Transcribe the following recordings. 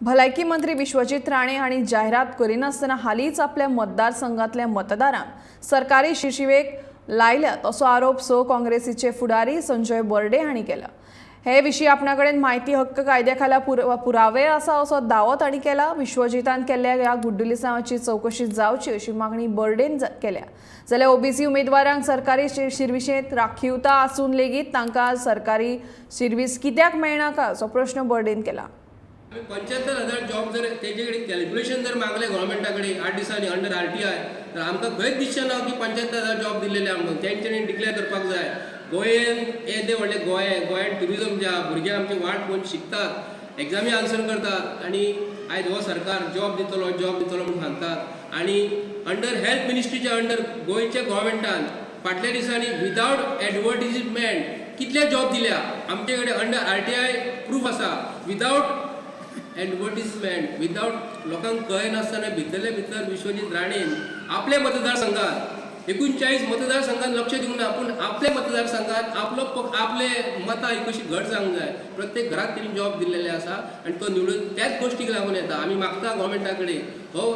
भलायकी मंत्री विश्वजीत राणे हांणी जाहिरात करिनासतना हालींच आपल्या मतदारसंघातल्या मतदारांक सरकारी शिशिवेक लायल्यात असो आरोप स काँग्रेसीचे फुडारी संजय बर्डे हांणी केला। हे विशीं आपणाकडेन माहिती हक्क कायद्याखाला पुरावे आसा असो दावो तांणी केला। विश्वजितान केल्ल्या ह्या गुड्डुलिसांवाची चौकशी जावची अशी मागणी बर्डेन केल्या। जाल्यार ओबीसी उमेदवारांक सरकारी शिरविशेंत राखीवता आसून लेगीत तांकां सरकारी शिरवीस कित्याक मेळना काय असो प्रश्न बर्डेन केला। 75,000 जॉब जर तेजे कडेन कॅल्क्युलेशन जर मागले गव्हर्मेंटा कडेन 8 दिसांनी अंडर आरटीआय तर आमकां खंयच दिसचें ना की 75,000 जॉब दिल्लेले आमकां तेंच्यांनी डिक्लेअर करपाक जाय। गोंयन येदे व्हडले गोंयान ट्युरिजम जे आहा भुरगे आमचे वाट पळोवन शिकतात, एग्जामी आन्सर करतात आनी आयज हो सरकार जॉब दितलो म्हणून सांगतात। आनी अंडर हेल्थ मिनिस्ट्रीच्या अंडर गोंयच्या गव्हर्मेंटान फाटल्या दिसांनी विदाउट एडवर्टिजमेंट कितले जॉब दिल्या। आमचे कडेन अंडर आरटीआय प्रूफ आसा। विदाउट एडवर्टिजमेंट विदाउट लोकांक कळनासतना भितर विश्वजीत राणेन आपल्या मतदारसंघात 39 मतदारसंघात लक्ष दिवंक ना, पूण आपल्या मतदारसंघात आपले मतां कशी घट जावंक जाय। प्रत्येक घरात तिणी जॉब दिल्लेले आसा आनी तो निवडून त्याच गोष्टीक लागून येता। आमी मागता गव्हर्मेंटा कडेन हो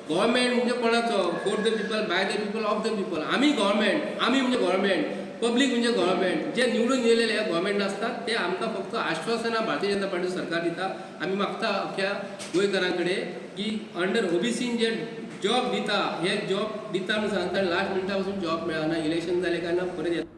गव्हर्मेंट म्हणजे कोणाचो for the people by the people of the people. आमी गव्हर्मेंट, आमी म्हणजे गव्हर्मेंट, पब्लीक म्हणजे गव्हर्मेंट। जे निवडून येयलेले गव्हर्मेंट असतात ते आमकां फक्त आश्वासनां भारतीय जनता पार्टी सरकार दिता। आमी मागता अख्ख्या गोंयकारां कडेन की अंडर ओबीसीन जे जॉब दिता हे जॉब दिता म्हणून सांगता लास्ट मिनटा पासून जॉब मेळना, इलेक्शन जाले काय ना परत येता।